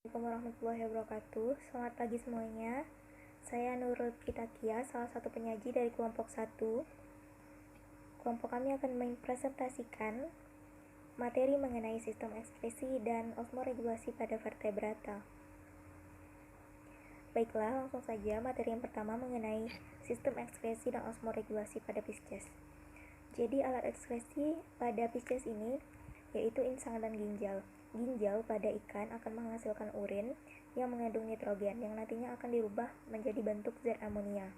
Assalamualaikum warahmatullahi wabarakatuh. Selamat pagi semuanya. Saya Nurul Kitakia, salah satu penyaji dari kelompok 1. Kelompok kami akan mempresentasikan materi mengenai sistem ekskresi dan osmoregulasi pada vertebrata. Baiklah, langsung saja materi yang pertama mengenai sistem ekskresi dan osmoregulasi pada Pisces. Jadi alat ekskresi pada Pisces ini yaitu insang dan ginjal. Ginjal pada ikan akan menghasilkan urin yang mengandung nitrogen yang nantinya akan dirubah menjadi bentuk zat amonia.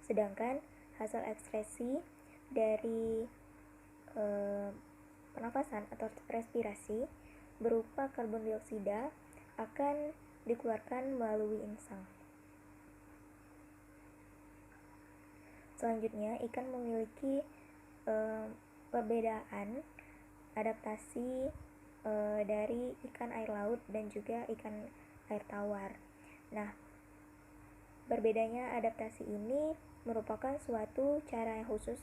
Sedangkan hasil ekskresi dari pernafasan atau respirasi berupa karbon dioksida akan dikeluarkan melalui insang. Selanjutnya, ikan memiliki perbedaan adaptasi dari ikan air laut dan juga ikan air tawar. Nah, berbedanya adaptasi ini merupakan suatu cara yang khusus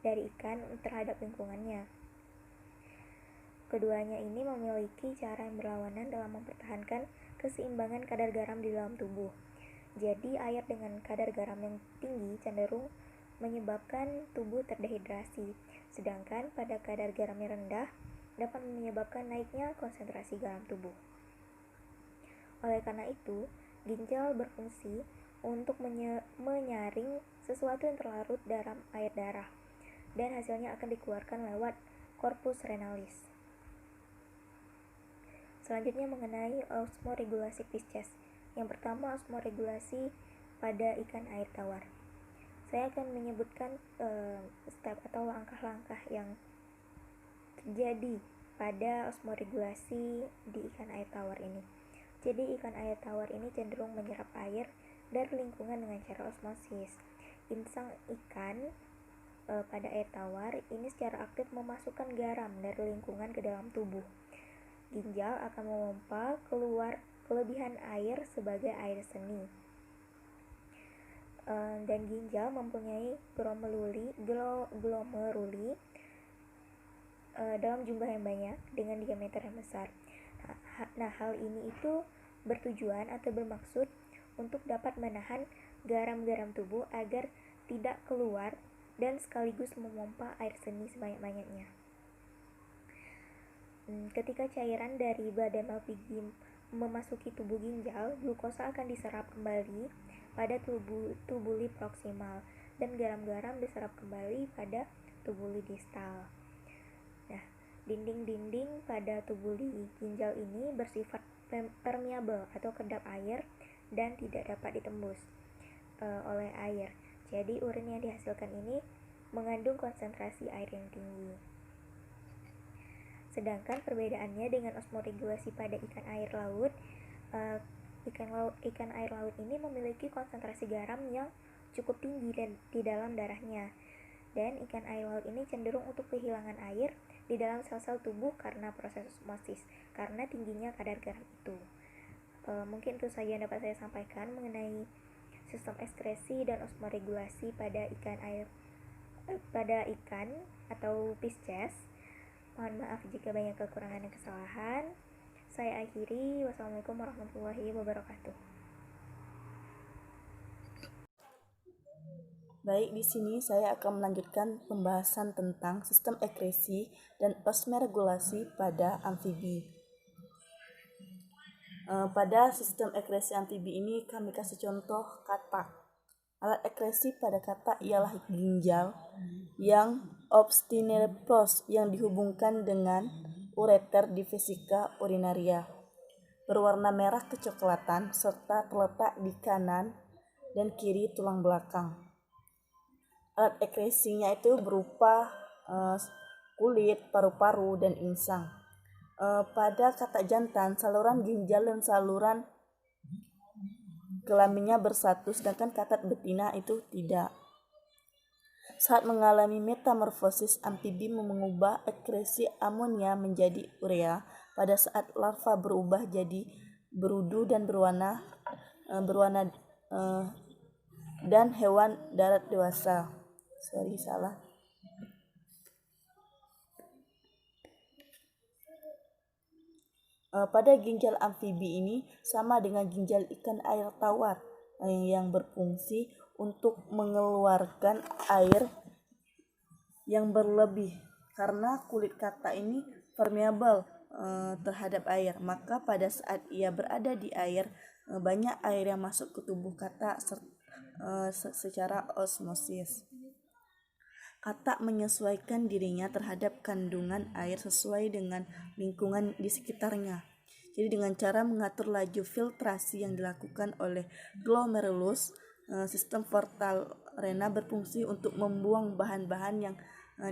dari ikan terhadap lingkungannya. Keduanya ini memiliki cara yang berlawanan dalam mempertahankan keseimbangan kadar garam di dalam tubuh. Jadi, air dengan kadar garam yang tinggi cenderung menyebabkan tubuh terdehidrasi, sedangkan pada kadar garam yang rendah dapat menyebabkan naiknya konsentrasi garam tubuh. Oleh karena itu, ginjal berfungsi untuk menyaring sesuatu yang terlarut dalam air darah, dan hasilnya akan dikeluarkan lewat corpus renalis. Selanjutnya mengenai osmoregulasi Pisces. Yang pertama, osmoregulasi pada ikan air tawar. Saya akan menyebutkan step atau langkah-langkah yang terjadi pada osmoregulasi di ikan air tawar ini. Jadi ikan air tawar ini cenderung menyerap air dari lingkungan dengan cara osmosis. Insang ikan pada air tawar ini secara aktif memasukkan garam dari lingkungan ke dalam tubuh. Ginjal akan memompa keluar kelebihan air sebagai air seni. Dan ginjal mempunyai glomeruli dalam jumlah yang banyak dengan diameter yang besar. Nah, hal ini itu bertujuan atau bermaksud untuk dapat menahan garam-garam tubuh agar tidak keluar dan sekaligus memompa air seni sebanyak-banyaknya. Ketika cairan dari badan LPG memasuki tubuh ginjal, glukosa akan diserap kembali pada tubuli proksimal dan garam-garam diserap kembali pada tubuli distal. Nah, dinding-dinding pada tubuli ginjal ini bersifat permeabel atau kedap air dan tidak dapat ditembus oleh air. Jadi urin yang dihasilkan ini mengandung konsentrasi air yang tinggi. Sedangkan perbedaannya dengan osmoregulasi pada ikan air laut, ikan air laut ini memiliki konsentrasi garam yang cukup tinggi di dalam darahnya. Dan ikan air laut ini cenderung untuk kehilangan air di dalam sel-sel tubuh karena proses osmosis, karena tingginya kadar garam itu. Mungkin itu saja yang dapat saya sampaikan mengenai sistem ekskresi dan osmoregulasi pada ikan atau Pisces. Mohon maaf jika banyak kekurangan dan kesalahan. Saya akhiri. Wassalamualaikum warahmatullahi wabarakatuh. Baik, di sini saya akan melanjutkan pembahasan tentang sistem ekskresi dan osmoregulasi pada amfibi. Pada sistem ekskresi amfibi ini kami kasih contoh katak. Alat ekskresi pada katak ialah ginjal yang obstinerpros yang dihubungkan dengan ureter di vesika urinaria, berwarna merah kecoklatan serta terletak di kanan dan kiri tulang belakang. Alat ekskresinya itu berupa kulit, paru-paru, dan insang. Pada katak jantan, saluran ginjal dan saluran kelaminnya bersatu, sedangkan katak betina itu tidak. Saat mengalami metamorfosis, amfibi mengubah ekskresi amonia menjadi urea. Pada saat larva berubah jadi berudu dan berwarna dan hewan darat dewasa. Salah. Pada ginjal amfibi ini sama dengan ginjal ikan air tawar yang berfungsi untuk mengeluarkan air yang berlebih karena kulit katak ini permeable terhadap air. Maka pada saat ia berada di air, banyak air yang masuk ke tubuh katak secara osmosis. Katak menyesuaikan dirinya terhadap kandungan air sesuai dengan lingkungan di sekitarnya. Jadi dengan cara mengatur laju filtrasi yang dilakukan oleh glomerulus, sistem portal rena berfungsi untuk membuang bahan-bahan yang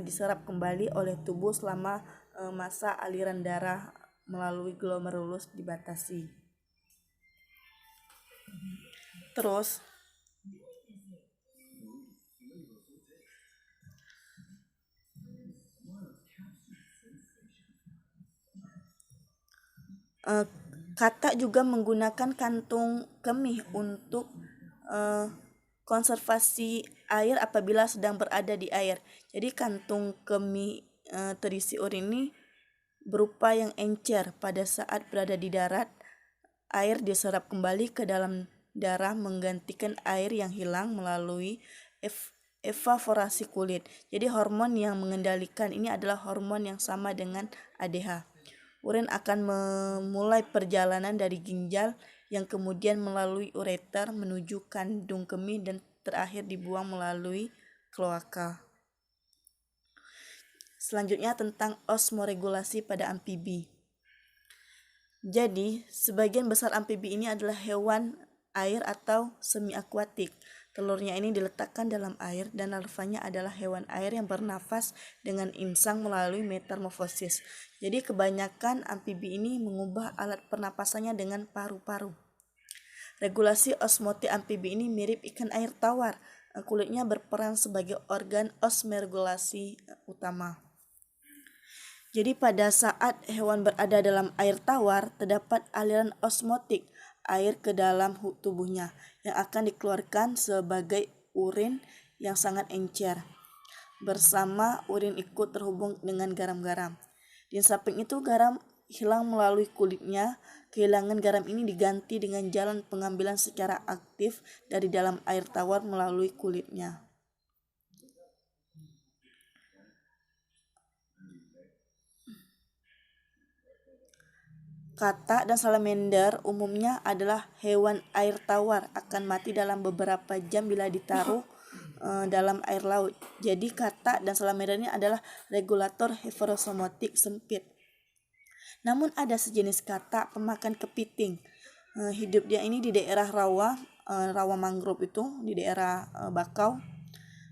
diserap kembali oleh tubuh selama masa aliran darah melalui glomerulus dibatasi. Terus katak juga menggunakan kantung kemih untuk konservasi air apabila sedang berada di air. Jadi kantung kemih terisi urin ini berupa yang encer. Pada saat berada di darat, air diserap kembali ke dalam darah menggantikan air yang hilang melalui evaporasi kulit. Jadi hormon yang mengendalikan ini adalah hormon yang sama dengan ADH. Urin akan memulai perjalanan dari ginjal yang kemudian melalui ureter menuju kandung kemih dan terakhir dibuang melalui kloaka. Selanjutnya tentang osmoregulasi pada amfibi. Jadi, sebagian besar amfibi ini adalah hewan air atau semi-akuatik. Telurnya ini diletakkan dalam air dan larvanya adalah hewan air yang bernafas dengan insang melalui metamorfosis. Jadi kebanyakan amfibi ini mengubah alat pernapasannya dengan paru-paru. Regulasi osmotik amfibi ini mirip ikan air tawar. Kulitnya berperan sebagai organ osmoregulasi utama. Jadi pada saat hewan berada dalam air tawar, terdapat aliran osmotik air ke dalam tubuhnya yang akan dikeluarkan sebagai urin yang sangat encer. Bersama urin ikut terhubung dengan garam-garam. Di samping itu garam hilang melalui kulitnya. Kehilangan garam ini diganti dengan jalan pengambilan secara aktif dari dalam air tawar melalui kulitnya. Katak dan salamander umumnya adalah hewan air tawar, akan mati dalam beberapa jam bila ditaruh dalam air laut. Jadi katak dan salamander ini adalah regulator heterosomotik sempit. Namun ada sejenis katak pemakan kepiting. Hidup dia ini di daerah rawa mangrove itu di daerah Bakau.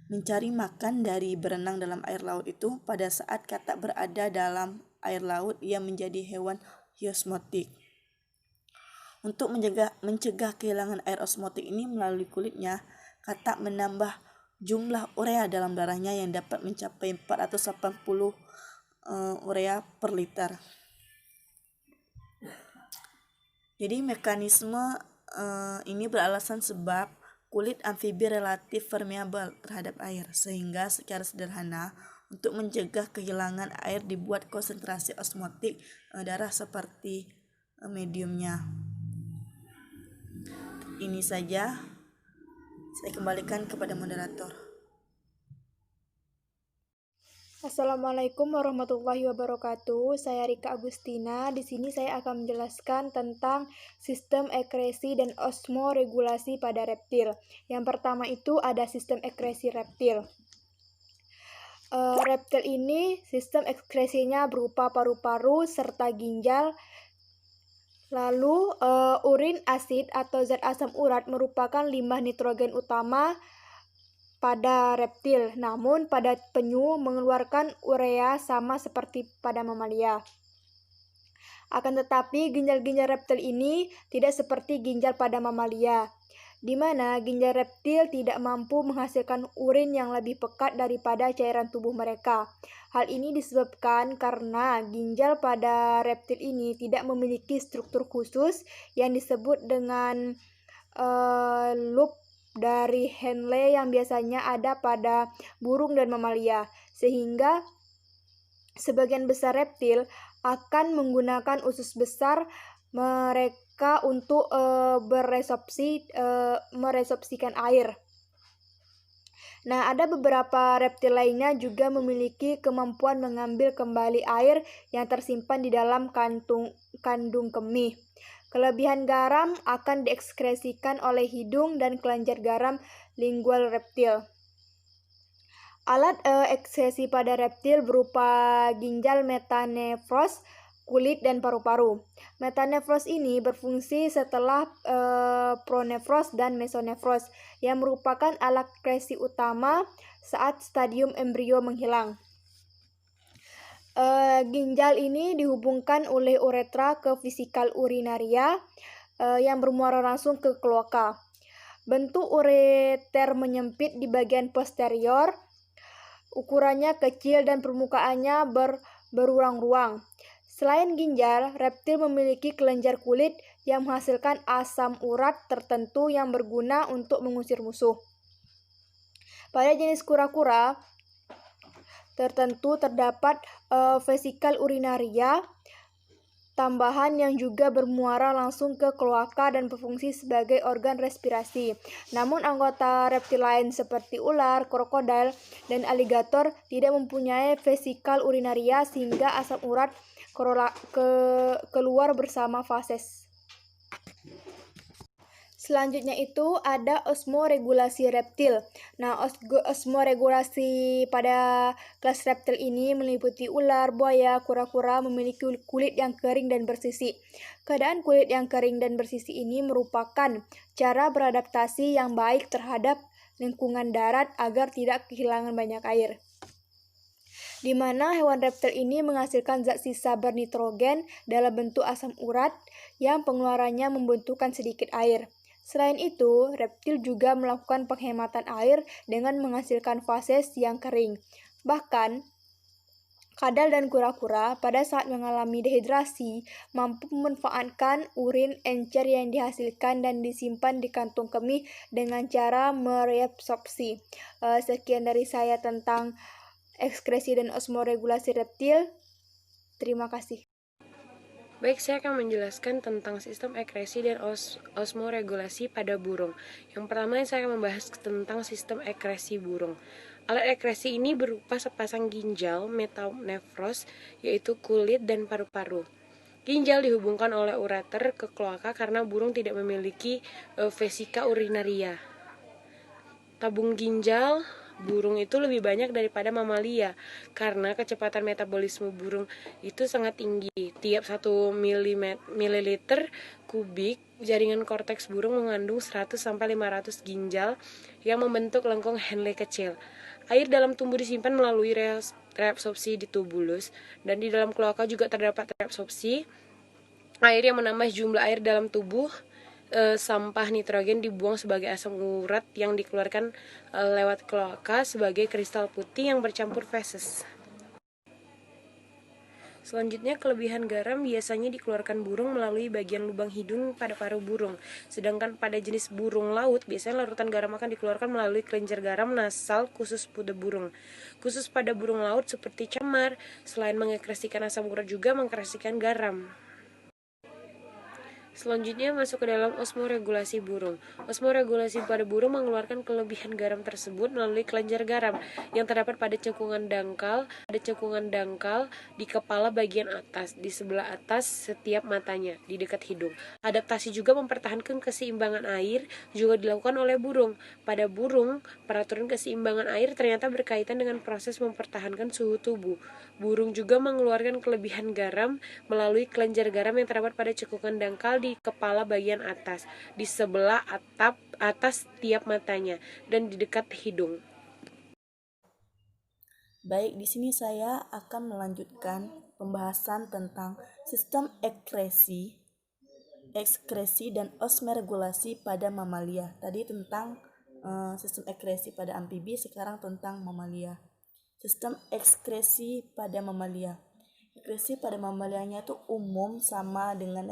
Mencari makan dari berenang dalam air laut itu. Pada saat katak berada dalam air laut, ia menjadi hewan osmotik. Untuk mencegah kehilangan air osmotik ini melalui kulitnya, katak menambah jumlah urea dalam darahnya yang dapat mencapai 480 urea per liter. Jadi mekanisme ini beralasan sebab kulit amfibi relatif permeable terhadap air, sehingga secara sederhana untuk mencegah kehilangan air dibuat konsentrasi osmotik darah seperti mediumnya. Ini saja, saya kembalikan kepada moderator. Assalamualaikum warahmatullahi wabarakatuh. Saya Rika Agustina. Di sini saya akan menjelaskan tentang sistem ekresi dan osmoregulasi pada reptil. Yang pertama itu ada sistem ekresi reptil. Reptil ini sistem ekskresinya berupa paru-paru serta ginjal. Lalu urin asid atau zat asam urat merupakan limbah nitrogen utama pada reptil, namun pada penyu mengeluarkan urea sama seperti pada mamalia. Akan tetapi ginjal-ginjal reptil ini tidak seperti ginjal pada mamalia, di mana ginjal reptil tidak mampu menghasilkan urin yang lebih pekat daripada cairan tubuh mereka. Hal ini disebabkan karena ginjal pada reptil ini tidak memiliki struktur khusus yang disebut dengan loop dari Henle yang biasanya ada pada burung dan mamalia, sehingga sebagian besar reptil akan menggunakan usus besar mereka untuk meresopsikan air. Nah, ada beberapa reptil lainnya juga memiliki kemampuan mengambil kembali air yang tersimpan di dalam kandung kemih. Kelebihan garam akan diekskresikan oleh hidung dan kelenjar garam lingual reptil. Alat ekskresi pada reptil berupa ginjal metanefros, kulit, dan paru-paru. Metanefros ini berfungsi setelah pronefros dan mesonefros, yang merupakan alat ekskresi utama saat stadium embrio menghilang. Ginjal ini dihubungkan oleh uretra ke vesikel urinaria yang bermuara langsung ke kloaka. Bentuk ureter menyempit di bagian posterior, ukurannya kecil dan permukaannya beruang-ruang. Selain ginjal, reptil memiliki kelenjar kulit yang menghasilkan asam urat tertentu yang berguna untuk mengusir musuh. Pada jenis kura-kura tertentu terdapat vesikel urinaria tambahan yang juga bermuara langsung ke kloaka dan berfungsi sebagai organ respirasi. Namun anggota reptil lain seperti ular, krokodil, dan aligator tidak mempunyai vesikel urinaria sehingga asam urat keluar bersama fases. Selanjutnya itu ada osmoregulasi reptil. Nah, osmoregulasi pada kelas reptil ini meliputi ular, buaya, kura-kura memiliki kulit yang kering dan bersisi. Keadaan kulit yang kering dan bersisi ini merupakan cara beradaptasi yang baik terhadap lingkungan darat agar tidak kehilangan banyak air. Di mana hewan reptil ini menghasilkan zat sisa bernitrogen dalam bentuk asam urat yang pengeluarannya membutuhkan sedikit air. Selain itu, reptil juga melakukan penghematan air dengan menghasilkan fases yang kering. Bahkan, kadal dan kura-kura pada saat mengalami dehidrasi mampu memanfaatkan urin encer yang dihasilkan dan disimpan di kantung kemih dengan cara mereabsorpsi. Sekian dari saya tentang ekskresi dan osmoregulasi reptil. Terima kasih. Baik, saya akan menjelaskan tentang sistem ekskresi dan osmoregulasi pada burung. Yang pertama, saya akan membahas tentang sistem ekskresi burung. Alat ekskresi ini berupa sepasang ginjal metanefros, yaitu kulit dan paru-paru. Ginjal dihubungkan oleh ureter ke kloaka karena burung tidak memiliki vesika urinaria. Tabung ginjal burung itu lebih banyak daripada mamalia karena kecepatan metabolisme burung itu sangat tinggi. Tiap 1 mililiter kubik jaringan korteks burung mengandung 100-500 ginjal yang membentuk lengkung Henle kecil. Air dalam tubuh disimpan melalui reabsorpsi di tubulus, dan di dalam kloaka juga terdapat reabsorpsi air yang menambah jumlah air dalam tubuh. Sampah nitrogen dibuang sebagai asam urat yang dikeluarkan lewat kloaka sebagai kristal putih yang bercampur feses. Selanjutnya, kelebihan garam biasanya dikeluarkan burung melalui bagian lubang hidung pada paruh burung. Sedangkan pada jenis burung laut, biasanya larutan garam akan dikeluarkan melalui kelenjar garam nasal khusus pada burung. Khusus pada burung laut seperti camar, selain mengekskresikan asam urat juga mengekskresikan garam. Selanjutnya masuk ke dalam osmoregulasi burung. Osmoregulasi pada burung mengeluarkan kelebihan garam tersebut melalui kelenjar garam yang terdapat pada cekungan dangkal di kepala bagian atas, di sebelah atas setiap matanya, di dekat hidung. Adaptasi juga mempertahankan keseimbangan air juga dilakukan oleh burung. Pada burung, peraturan keseimbangan air ternyata berkaitan dengan proses mempertahankan suhu tubuh. Burung juga mengeluarkan kelebihan garam melalui kelenjar garam yang terdapat pada cekungan dangkal di kepala bagian atas, di sebelah atas tiap matanya, dan di dekat hidung. Baik, di sini saya akan melanjutkan pembahasan tentang sistem ekskresi dan osmoregulasi pada mamalia. Tadi tentang sistem ekskresi pada amfibi, sekarang tentang mamalia. Sistem ekskresi pada mamalia. Ekskresi pada mamalianya itu umum sama dengan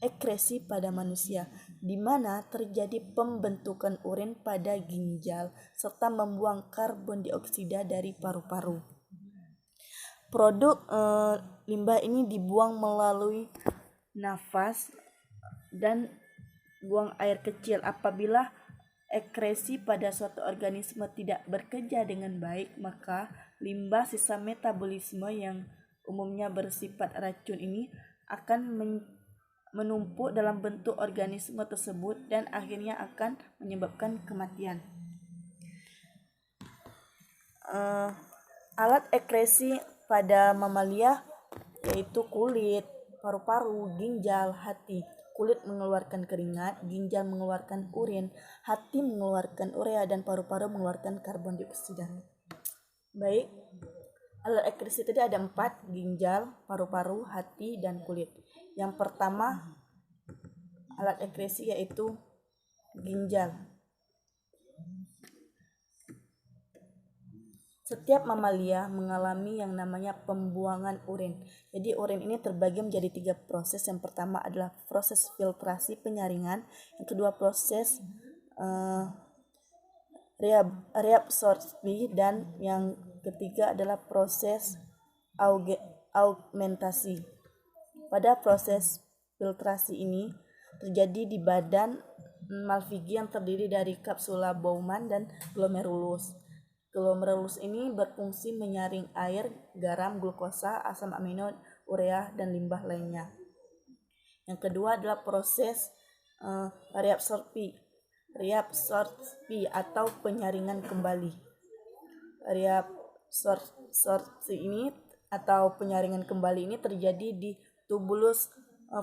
ekskresi pada manusia, di mana terjadi pembentukan urin pada ginjal serta membuang karbon dioksida dari paru-paru. Produk limbah ini dibuang melalui nafas dan buang air kecil. Apabila ekresi pada suatu organisme tidak bekerja dengan baik, maka limbah sisa metabolisme yang umumnya bersifat racun ini akan menumpuk dalam bentuk organisme tersebut dan akhirnya akan menyebabkan kematian. Alat ekresi pada mamalia yaitu kulit, paru-paru, ginjal, hati. Kulit mengeluarkan keringat, ginjal mengeluarkan urin, hati mengeluarkan urea, dan paru-paru mengeluarkan karbon dioksida. Baik, alat ekresi tadi ada 4, ginjal, paru-paru, hati, dan kulit. Yang pertama alat ekresi yaitu ginjal. Setiap mamalia mengalami yang namanya pembuangan urin. Jadi urin ini terbagi menjadi 3 proses. Yang pertama adalah proses filtrasi penyaringan, yang kedua proses reabsorpsi, dan yang ketiga adalah proses augmentasi. Pada proses filtrasi ini terjadi di badan Malpighi yang terdiri dari kapsula Bowman dan glomerulus. Glomerulus ini berfungsi menyaring air, garam, glukosa, asam amino, urea, dan limbah lainnya. Yang kedua adalah proses reabsorpsi atau penyaringan kembali. Reabsorpsi ini atau penyaringan kembali ini terjadi di tubulus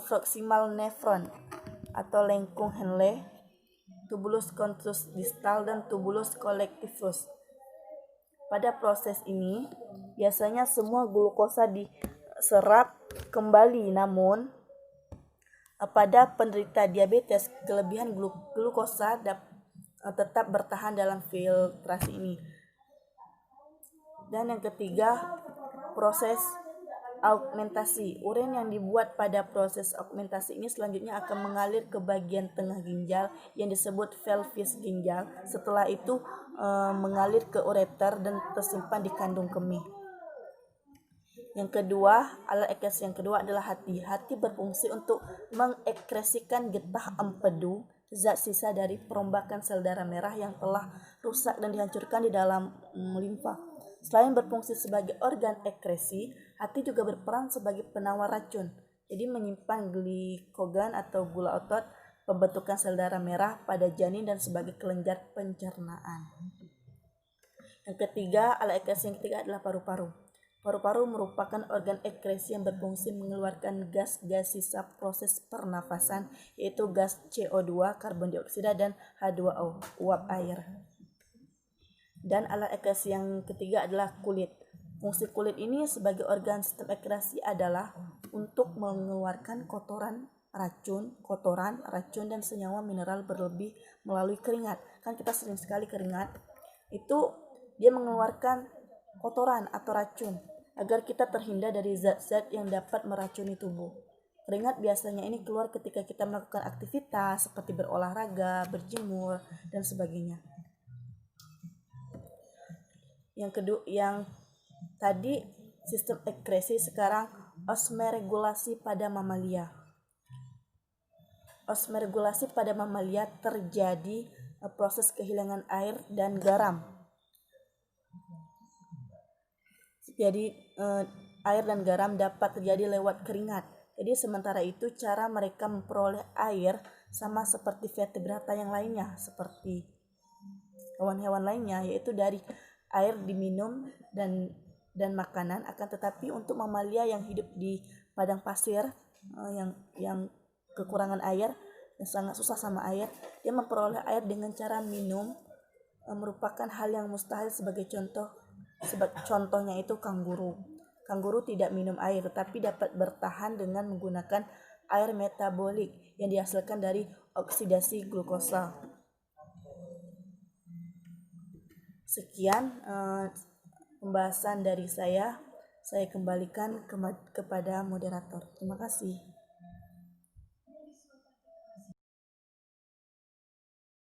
proximal nephron atau lengkung Henle, tubulus contus distal, dan tubulus collectivus. Pada proses ini biasanya semua glukosa diserap kembali, namun pada penderita diabetes kelebihan glukosa tetap bertahan dalam filtrasi ini. Dan yang ketiga proses augmentasi. Urin yang dibuat pada proses augmentasi ini selanjutnya akan mengalir ke bagian tengah ginjal yang disebut pelvis ginjal. Setelah itu mengalir ke ureter dan tersimpan di kandung kemih. Yang kedua, alat ekresi yang kedua adalah hati. Hati berfungsi untuk mengekresikan getah empedu, zat sisa dari perombakan sel darah merah yang telah rusak dan dihancurkan di dalam limfa. Selain berfungsi sebagai organ ekresi, hati juga berperan sebagai penawar racun. Jadi menyimpan glikogen atau gula otot, pembentukan sel darah merah pada janin, dan sebagai kelenjar pencernaan. Yang ketiga, alat ekresi yang ketiga adalah paru-paru. Paru-paru merupakan organ ekresi yang berfungsi mengeluarkan gas-gas sisa proses pernafasan, yaitu gas CO2, karbon dioksida, dan H2O, uap air. Dan alat ekresi yang ketiga adalah kulit. Fungsi kulit ini sebagai organ sistem ekresi adalah untuk mengeluarkan kotoran, racun, dan senyawa mineral berlebih melalui keringat. Kan kita sering sekali keringat. Itu dia mengeluarkan kotoran atau racun agar kita terhindar dari zat-zat yang dapat meracuni tubuh. Keringat biasanya ini keluar ketika kita melakukan aktivitas seperti berolahraga, berjemur, dan sebagainya. Yang tadi sistem ekresi, sekarang osmoregulasi pada mamalia. Osmoregulasi pada mamalia terjadi proses kehilangan air dan garam. Jadi air dan garam dapat terjadi lewat keringat. Jadi sementara itu cara mereka memperoleh air sama seperti vertebrata yang lainnya, seperti hewan-hewan lainnya, yaitu dari air diminum dan makanan. Akan tetapi untuk mamalia yang hidup di padang pasir, yang kekurangan air, yang sangat susah sama air, dia memperoleh air dengan cara minum merupakan hal yang mustahil. Contohnya itu kanguru. Kanguru tidak minum air tetapi dapat bertahan dengan menggunakan air metabolik yang dihasilkan dari oksidasi glukosa. Sekian pembahasan dari saya kembalikan kepada moderator. Terima kasih.